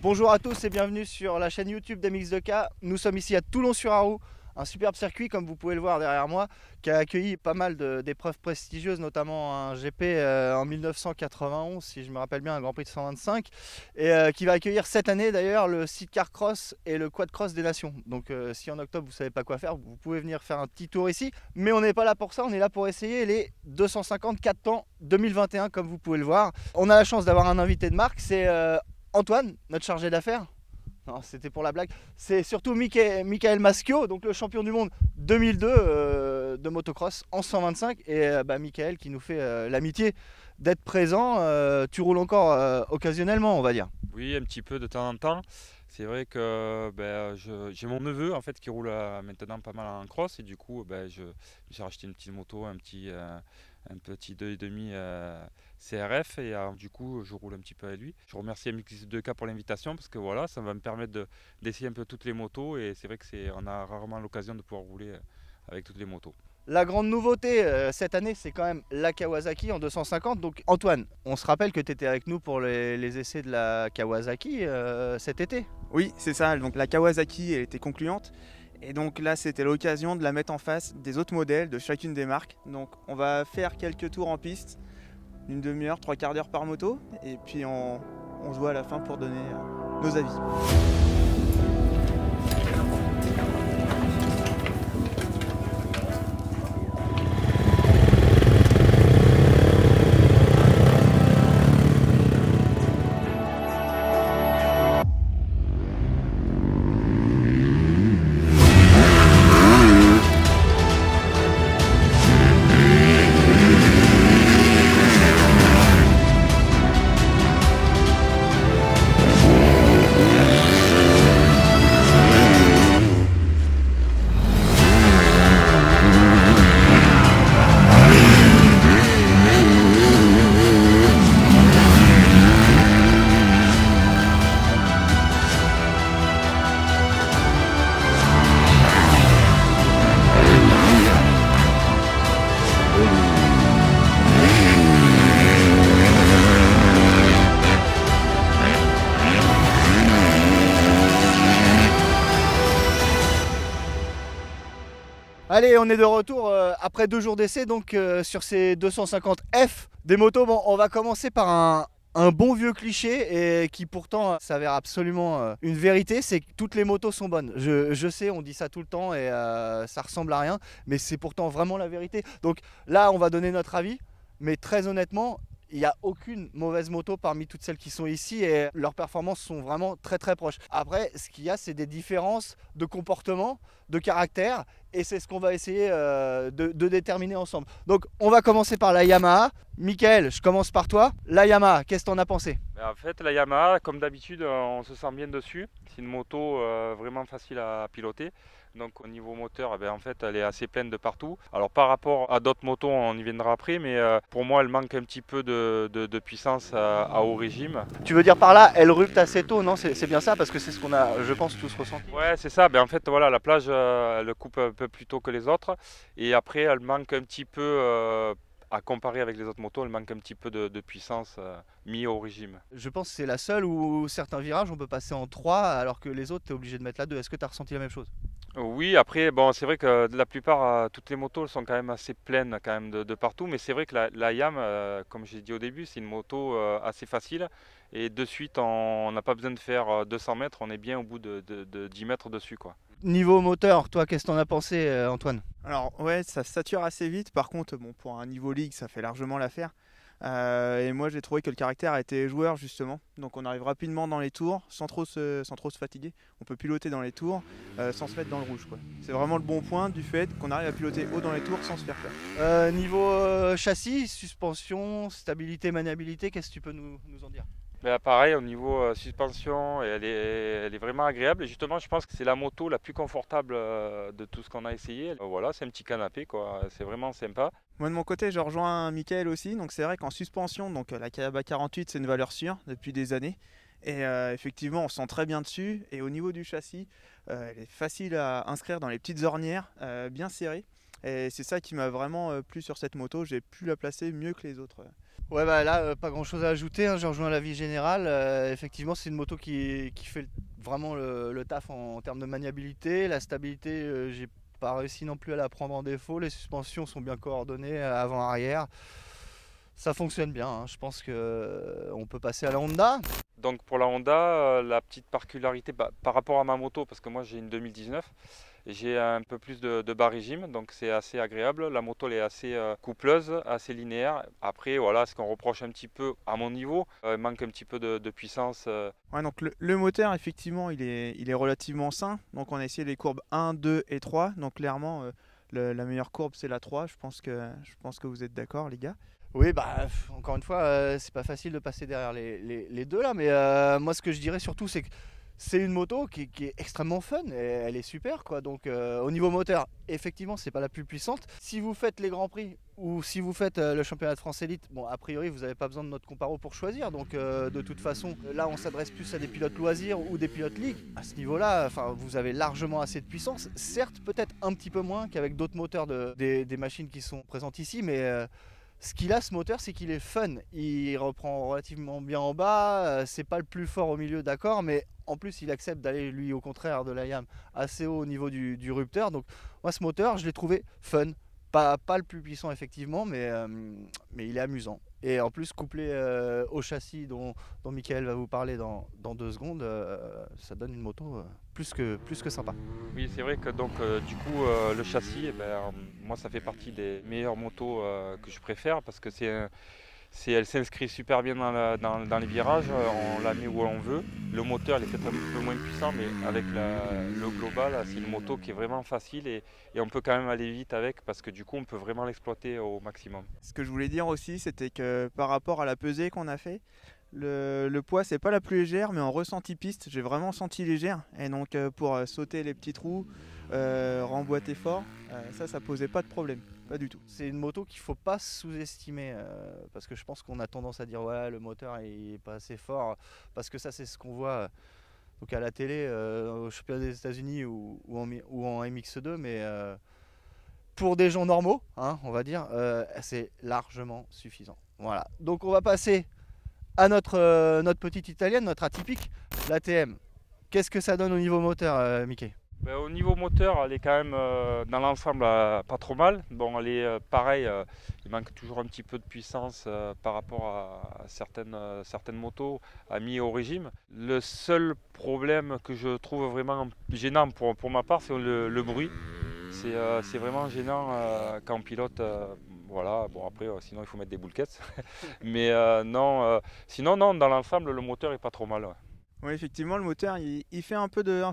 Bonjour à tous et bienvenue sur la chaîne YouTube d'MX2K. Nous sommes ici à Toulon-sur-Arroux, un superbe circuit comme vous pouvez le voir derrière moi, qui a accueilli pas mal d'épreuves prestigieuses, notamment un GP en 1991, si je me rappelle bien, un Grand Prix de 125, et qui va accueillir cette année d'ailleurs le Sidecar Cross et le Quad Cross des Nations. Donc si en octobre vous savez pas quoi faire, vous pouvez venir faire un petit tour ici, mais on n'est pas là pour ça, on est là pour essayer les 254 temps 2021 comme vous pouvez le voir. On a la chance d'avoir un invité de marque, c'est Antoine, notre chargé d'affaires. Non, c'était pour la blague. C'est surtout Michael Maschio, donc le champion du monde 2002 de motocross en 125. Et Michael qui nous fait l'amitié d'être présent. Tu roules encore occasionnellement, on va dire. Oui, un petit peu de temps en temps. C'est vrai que j'ai mon neveu en fait qui roule maintenant pas mal en cross et du coup j'ai racheté une petite moto, un petit 2,5 CRF et du coup je roule un petit peu avec lui. Je remercie MX2K pour l'invitation parce que voilà, ça va me permettre d'essayer un peu toutes les motos et c'est vrai que on a rarement l'occasion de pouvoir rouler avec toutes les motos. La grande nouveauté cette année, c'est quand même la Kawasaki en 250. Donc Antoine, on se rappelle que tu étais avec nous pour les essais de la Kawasaki cet été. Oui, c'est ça. Donc la Kawasaki, elle était concluante. Et donc là, c'était l'occasion de la mettre en face des autres modèles de chacune des marques. Donc on va faire quelques tours en piste, une demi-heure, trois quarts d'heure par moto. Et puis on se voit à la fin pour donner nos avis. Allez, on est de retour après 2 jours d'essai donc sur ces 250 F des motos. Bon, on va commencer par un bon vieux cliché et qui pourtant s'avère absolument une vérité, c'est que toutes les motos sont bonnes. Je sais, on dit ça tout le temps et ça ressemble à rien, mais c'est pourtant vraiment la vérité. Donc là, on va donner notre avis, mais très honnêtement, il n'y a aucune mauvaise moto parmi toutes celles qui sont ici et leurs performances sont vraiment très très proches. Après, ce qu'il y a, c'est des différences de comportement, de caractère et c'est ce qu'on va essayer de déterminer ensemble. Donc on va commencer par la Yamaha. Michael, je commence par toi. La Yamaha, qu'est-ce que t'en as pensé? En fait, la Yamaha, comme d'habitude, on se sent bien dessus. C'est une moto vraiment facile à piloter. Donc au niveau moteur, en fait, elle est assez pleine de partout. Alors par rapport à d'autres motos, on y viendra après, mais pour moi, elle manque un petit peu de puissance à haut régime. Tu veux dire par là, elle rupte assez tôt, non? C'est bien ça parce que c'est ce qu'on a, je pense, tous ressenti. Ouais, c'est ça. En fait, voilà, la plage, elle coupe un peu plus tôt que les autres. Et après, elle manque un petit peu, à comparer avec les autres motos, elle manque un petit peu de puissance mis au régime. Je pense que c'est la seule où certains virages on peut passer en 3 alors que les autres tu es obligé de mettre la 2. Est-ce que tu as ressenti la même chose? Oui, après, bon, c'est vrai que de la plupart, toutes les motos sont quand même assez pleines quand même de partout, mais c'est vrai que la Yam, comme j'ai dit au début, c'est une moto assez facile et de suite, on n'a pas besoin de faire 200 mètres, on est bien au bout de 10 mètres dessus, quoi. Niveau moteur, toi qu'est-ce que t'en as pensé Antoine? Alors ouais, ça sature assez vite. Par contre, bon, pour un niveau ligue, ça fait largement l'affaire. Et moi, j'ai trouvé que le caractère était joueur justement. Donc on arrive rapidement dans les tours sans trop se fatiguer. On peut piloter dans les tours sans se mettre dans le rouge, quoi. C'est vraiment le bon point du fait qu'on arrive à piloter haut dans les tours sans se faire peur. Niveau châssis, suspension, stabilité, maniabilité, qu'est-ce que tu peux nous en dire? Pareil, au niveau suspension, elle est vraiment agréable. Et justement, je pense que c'est la moto la plus confortable de tout ce qu'on a essayé. Voilà, c'est un petit canapé, quoi. C'est vraiment sympa. Moi de mon côté, je rejoins Mickaël aussi. Donc c'est vrai qu'en suspension, donc la Kayaba 48, c'est une valeur sûre depuis des années. Et effectivement, on sent très bien dessus. Et au niveau du châssis, elle est facile à inscrire dans les petites ornières, bien serrées. Et c'est ça qui m'a vraiment plu sur cette moto. J'ai pu la placer mieux que les autres. Ouais, bah là, pas grand chose à ajouter, hein, je rejoins l'avis général. Effectivement, c'est une moto qui fait vraiment le taf en termes de maniabilité. La stabilité, j'ai pas réussi non plus à la prendre en défaut. Les suspensions sont bien coordonnées avant-arrière. Ça fonctionne bien, hein. Je pense que on peut passer à la Honda. Donc pour la Honda, la petite particularité par rapport à ma moto, parce que moi j'ai une 2019, j'ai un peu plus de bas régime, donc c'est assez agréable. La moto elle est assez coupleuse, assez linéaire. Après voilà, ce qu'on reproche un petit peu à mon niveau, il manque un petit peu de puissance. Ouais, donc le moteur, effectivement, il est relativement sain. Donc on a essayé les courbes 1, 2 et 3. Donc clairement, la meilleure courbe, c'est la 3. Je pense que vous êtes d'accord, les gars. Oui, bah encore une fois, c'est pas facile de passer derrière les deux là, mais moi ce que je dirais surtout, c'est que c'est une moto qui est extrêmement fun, et elle est super quoi. Donc au niveau moteur, effectivement, c'est pas la plus puissante. Si vous faites les grands prix ou si vous faites le championnat de France élite, bon a priori vous n'avez pas besoin de notre comparo pour choisir. Donc de toute façon, là on s'adresse plus à des pilotes loisirs ou des pilotes ligue. À ce niveau-là, enfin vous avez largement assez de puissance. Certes, peut-être un petit peu moins qu'avec d'autres moteurs des machines qui sont présentes ici, mais ce qu'il a ce moteur, c'est qu'il est fun. Il reprend relativement bien en bas. C'est pas le plus fort au milieu, d'accord, mais en plus il accepte d'aller lui au contraire de la YAM assez haut au niveau du rupteur. Donc moi ce moteur, je l'ai trouvé fun. Pas le plus puissant effectivement, mais il est amusant. Et en plus couplé au châssis dont Michael va vous parler dans 2 secondes, ça donne une moto plus que sympa. Oui, c'est vrai que donc du coup le châssis, eh ben, moi ça fait partie des meilleures motos que je préfère parce que elle s'inscrit super bien dans les virages, on la met où on veut. Le moteur il est peut-être un peu moins puissant, mais avec le global, c'est une moto qui est vraiment facile et on peut quand même aller vite avec parce que du coup on peut vraiment l'exploiter au maximum. Ce que je voulais dire aussi, c'était que par rapport à la pesée qu'on a fait, le poids, c'est pas la plus légère, mais en ressenti piste, j'ai vraiment senti légère. Et donc pour sauter les petits trous, remboîter fort, ça posait pas de problème, pas du tout. C'est une moto qu'il faut pas sous-estimer parce que je pense qu'on a tendance à dire ouais le moteur il est pas assez fort parce que ça c'est ce qu'on voit donc à la télé au championnat des États-Unis ou en MX2, mais pour des gens normaux, hein, on va dire, c'est largement suffisant. Voilà. Donc on va passer à notre petite italienne, notre atypique, l'ATM. Qu'est-ce que ça donne au niveau moteur, Mickey? Ben, au niveau moteur, elle est quand même dans l'ensemble pas trop mal. Bon, elle est pareil, il manque toujours un petit peu de puissance par rapport à certaines motos à mis au régime. Le seul problème que je trouve vraiment gênant pour ma part, c'est le bruit. C'est vraiment gênant quand on pilote. Voilà, bon après, sinon il faut mettre des boules caisses. Mais non, sinon, non, dans l'ensemble, le moteur est pas trop mal. Ouais. Oui, effectivement, le moteur, il fait un peu de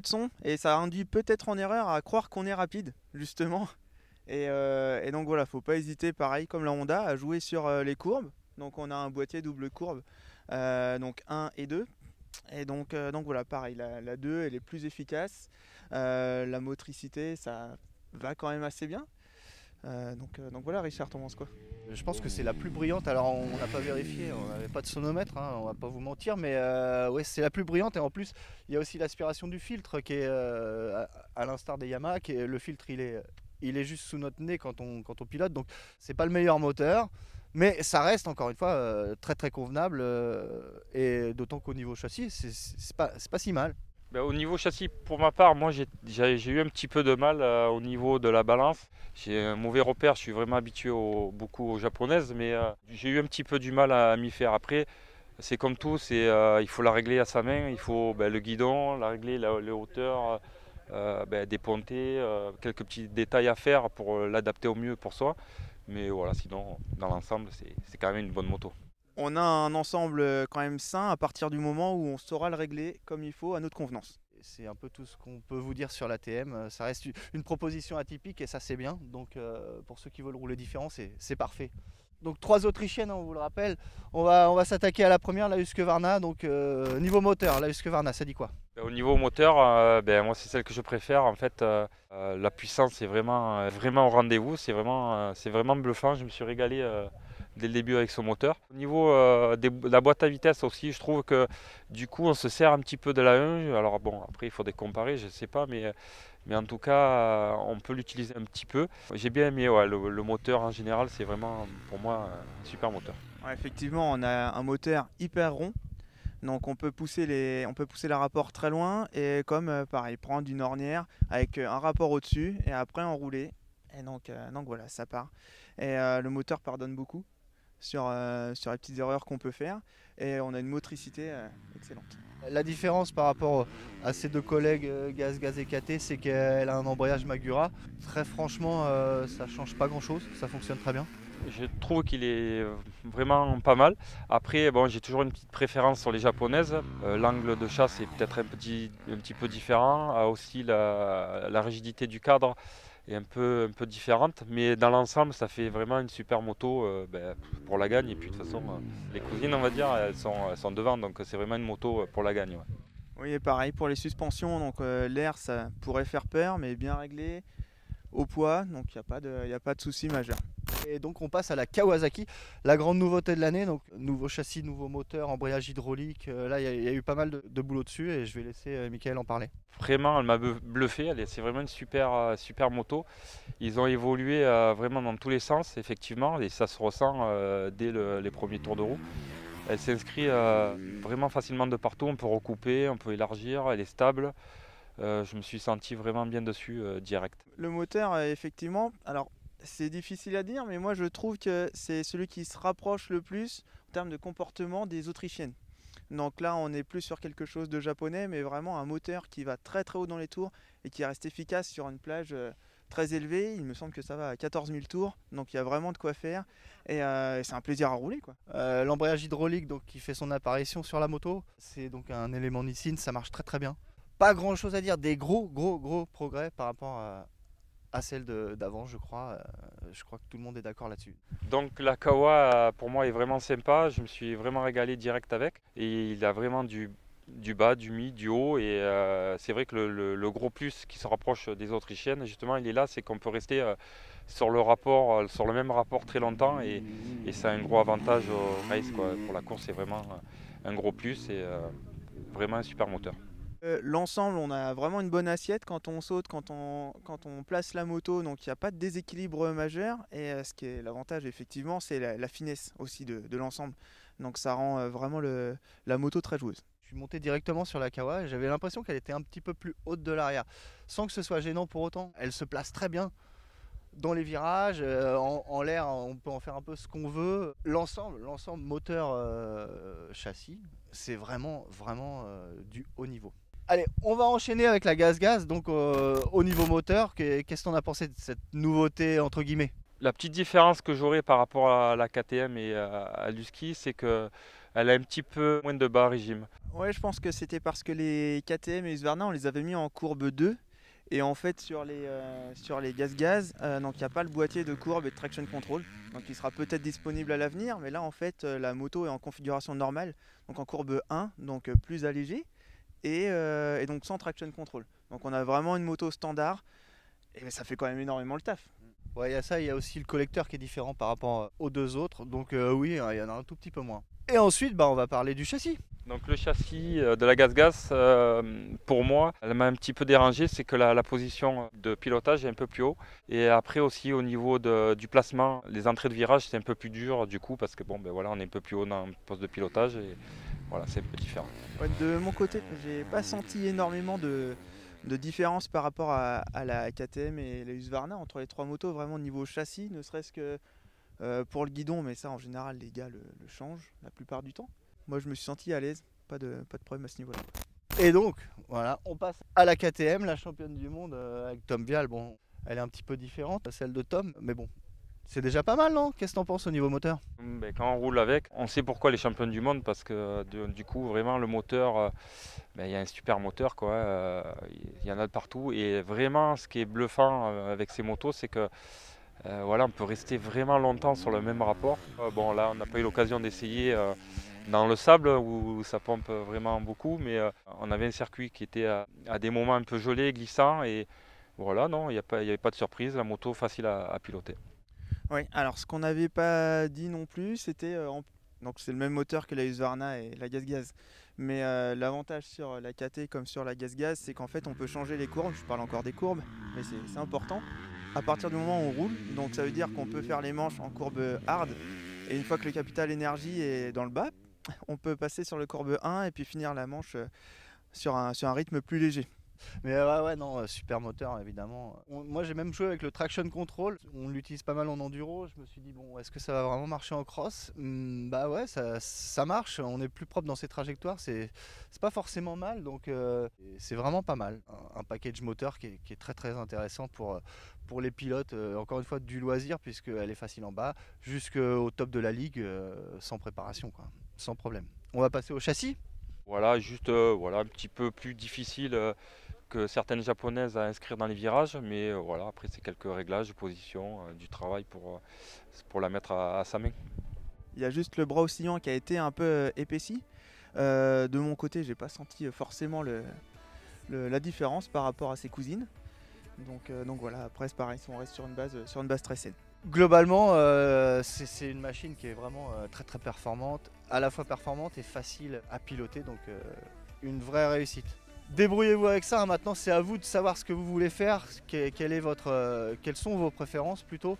son et ça induit peut-être en erreur à croire qu'on est rapide, justement. Et donc voilà, faut pas hésiter, pareil comme la Honda, à jouer sur les courbes. Donc on a un boîtier double courbe, donc 1 et 2. Et donc voilà, pareil, la 2 elle est plus efficace. La motricité, ça va quand même assez bien. Donc voilà, Richard, t'en penses quoi? Je pense que c'est la plus brillante. Alors on n'a pas vérifié, on n'avait pas de sonomètre, hein, on va pas vous mentir, mais ouais, c'est la plus brillante. Et en plus, il y a aussi l'aspiration du filtre qui est à l'instar des Yamaha, le filtre il est juste sous notre nez quand on pilote. Donc c'est pas le meilleur moteur, mais ça reste encore une fois très très convenable. Et d'autant qu'au niveau châssis, c'est pas si mal. Ben, au niveau châssis, pour ma part, moi j'ai eu un petit peu de mal au niveau de la balance. J'ai un mauvais repère, je suis vraiment habitué beaucoup aux japonaises, mais j'ai eu un petit peu du mal à m'y faire. Après, c'est comme tout, il faut la régler à sa main, il faut le guidon, la régler, la hauteur, déponter, quelques petits détails à faire pour l'adapter au mieux pour soi. Mais voilà, sinon, dans l'ensemble, c'est quand même une bonne moto. On a un ensemble quand même sain à partir du moment où on saura le régler comme il faut à notre convenance. C'est un peu tout ce qu'on peut vous dire sur l'ATM. Ça reste une proposition atypique et ça c'est bien. Donc pour ceux qui veulent rouler différent, c'est parfait. Donc 3 Autrichiennes, on vous le rappelle. On va s'attaquer à la première, la Husqvarna. Donc niveau moteur, la Husqvarna, ça dit quoi? Au niveau moteur, moi c'est celle que je préfère. En fait, la puissance est vraiment au rendez-vous. C'est vraiment bluffant. Je me suis régalé dès le début avec son moteur. Au niveau de la boîte à vitesse aussi, je trouve que du coup on se sert un petit peu de la 1. Alors bon, après il faudrait comparer, je ne sais pas, mais en tout cas on peut l'utiliser un petit peu. J'ai bien aimé le moteur en général, c'est vraiment pour moi un super moteur. Ouais, effectivement, on a un moteur hyper rond. Donc on peut pousser la rapport très loin et comme pareil, prendre une ornière avec un rapport au-dessus et après enrouler. Et donc voilà, ça part. Et le moteur pardonne beaucoup sur les petites erreurs qu'on peut faire. Et on a une motricité excellente. La différence par rapport à ses deux collègues Gaz et KT, c'est qu'elle a un embrayage Magura. Très franchement, ça change pas grand chose, ça fonctionne très bien. Je trouve qu'il est vraiment pas mal. Après, bon, j'ai toujours une petite préférence sur les japonaises. L'angle de chasse est peut-être un petit peu différent. Aussi, la rigidité du cadre est un peu différente. Mais dans l'ensemble, ça fait vraiment une super moto pour la gagne. Et puis de toute façon, les cousines, on va dire, elles sont devant. Donc c'est vraiment une moto pour la gagne. Ouais. Oui, et pareil pour les suspensions. Donc l'air, ça pourrait faire peur, mais bien réglé, au poids. Donc il n'y a pas de souci majeur. Et donc on passe à la Kawasaki, la grande nouveauté de l'année, donc nouveau châssis, nouveau moteur, embrayage hydraulique, là il y a eu pas mal de boulot dessus et je vais laisser Mickaël en parler. Vraiment, elle m'a bluffé, c'est vraiment une super moto. Ils ont évolué vraiment dans tous les sens, effectivement, et ça se ressent dès les premiers tours de roue. Elle s'inscrit vraiment facilement de partout, on peut recouper, on peut élargir, elle est stable. Je me suis senti vraiment bien dessus direct. Le moteur, effectivement, alors c'est difficile à dire, mais moi je trouve que c'est celui qui se rapproche le plus en termes de comportement des Autrichiennes. Donc là, on est plus sur quelque chose de japonais, mais vraiment un moteur qui va très très haut dans les tours et qui reste efficace sur une plage très élevée. Il me semble que ça va à 14 000 tours, donc il y a vraiment de quoi faire et c'est un plaisir à rouler, quoi. L'embrayage hydraulique donc, qui fait son apparition sur la moto, c'est donc un élément Nissin, ça marche très très bien. Pas grand chose à dire, des gros progrès par rapport à celle d'avant, je crois. Je crois que tout le monde est d'accord là-dessus. Donc la Kawa pour moi est vraiment sympa, je me suis vraiment régalé direct avec. Et il a vraiment du bas, du mi, du haut. Et c'est vrai que le gros plus qui se rapproche des Autrichiennes, justement, il est là, c'est qu'on peut rester sur le même rapport très longtemps. Et ça a un gros avantage au race, quoi. Pour la course, c'est vraiment un gros plus et vraiment un super moteur. L'ensemble, on a vraiment une bonne assiette quand on saute, quand on place la moto, donc il n'y a pas de déséquilibre majeur. Et ce qui est l'avantage, effectivement, c'est la finesse aussi de l'ensemble. Donc ça rend vraiment la moto très joueuse. Je suis monté directement sur la Kawa et j'avais l'impression qu'elle était un petit peu plus haute de l'arrière, sans que ce soit gênant pour autant. Elle se place très bien dans les virages, en l'air, on peut en faire un peu ce qu'on veut. L'ensemble moteur châssis, c'est vraiment du haut niveau. Allez, on va enchaîner avec la Gaz, donc au niveau moteur, qu'est-ce qu'on a pensé de cette nouveauté entre guillemets? La petite différence que j'aurais par rapport à la KTM et à l'Husky, c'est qu'elle a un petit peu moins de bas régime. Ouais, je pense que c'était parce que les KTM et Husqvarna, on les avait mis en courbe 2. Et en fait, sur les Gaz, donc il n'y a pas le boîtier de courbe et de traction control. Donc il sera peut-être disponible à l'avenir, mais là en fait, la moto est en configuration normale, donc en courbe 1, donc plus allégée. Et donc sans traction control. Donc on a vraiment une moto standard et ça fait quand même énormément le taf. Ouais, il y a ça, il y a aussi le collecteur qui est différent par rapport aux deux autres. Donc oui, il y en a un tout petit peu moins. Et ensuite, on va parler du châssis. Donc le châssis de la Gaz, pour moi, elle m'a un petit peu dérangé, c'est que la position de pilotage est un peu plus haut. Et après aussi au niveau du placement, les entrées de virage c'est un peu plus dur du coup parce que voilà, on est un peu plus haut dans le poste de pilotage et voilà, c'est un peu différent. Ouais, de mon côté, j'ai pas senti énormément de différence par rapport à la KTM et la Husqvarna entre les trois motos, vraiment niveau châssis, ne serait-ce que pour le guidon, mais ça en général les gars le changent la plupart du temps. Moi je me suis senti à l'aise, pas de problème à ce niveau-là. Et donc, voilà, on passe à la KTM, la championne du monde avec Tom Vial. Bon, elle est un petit peu différente, celle de Tom, mais bon, c'est déjà pas mal, non? Qu'est-ce que t'en penses au niveau moteur? Quand on roule avec, on sait pourquoi les championnes du monde, parce que du coup, vraiment, le moteur, il y a un super moteur, quoi. Il y en a de partout. Et vraiment, ce qui est bluffant avec ces motos, c'est que voilà, on peut rester vraiment longtemps sur le même rapport. Bon, là, on n'a pas eu l'occasion d'essayer dans le sable où ça pompe vraiment beaucoup, mais on avait un circuit qui était à des moments un peu gelé, glissant, et voilà, non, il n'y avait pas de surprise, la moto facile à piloter. Oui, alors ce qu'on n'avait pas dit non plus, c'était donc c'est le même moteur que la Husqvarna et la Gaz. Mais l'avantage sur la KT comme sur la Gaz, c'est qu'en fait on peut changer les courbes. Je parle encore des courbes, mais c'est important. À partir du moment où on roule, donc ça veut dire qu'on peut faire les manches en courbe hard Et une fois que le capital énergie est dans le bas, on peut passer sur le courbe 1 et puis finir la manche sur un rythme plus léger. Mais ouais, non, super moteur évidemment. Moi j'ai même joué avec le traction control, on l'utilise pas mal en enduro. Je me suis dit, bon, est-ce que ça va vraiment marcher en cross? Bah ouais, ça marche, on est plus propre dans ses trajectoires, c'est pas forcément mal, donc c'est vraiment pas mal. Un package moteur qui est très très intéressant pour les pilotes, encore une fois du loisir, puisqu'elle est facile en bas, jusqu'au top de la ligue, sans préparation, quoi, sans problème. On va passer au châssis. Voilà, juste voilà, un petit peu plus difficile que certaines japonaises à inscrire dans les virages, mais voilà, après c'est quelques réglages de position, du travail pour la mettre à sa main. Il y a juste le bras oscillant qui a été un peu épaissi. De mon côté, j'ai pas senti forcément la différence par rapport à ses cousines. Donc voilà, après c'est pareil, on reste sur une base très saine. Globalement, c'est une machine qui est vraiment très très performante, à la fois performante et facile à piloter, donc une vraie réussite. Débrouillez-vous avec ça, hein. Maintenant c'est à vous de savoir ce que vous voulez faire, quelles sont vos préférences plutôt,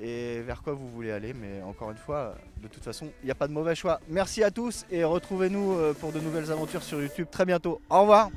et vers quoi vous voulez aller, mais encore une fois, de toute façon, il n'y a pas de mauvais choix. Merci à tous et retrouvez-nous pour de nouvelles aventures sur YouTube très bientôt. Au revoir.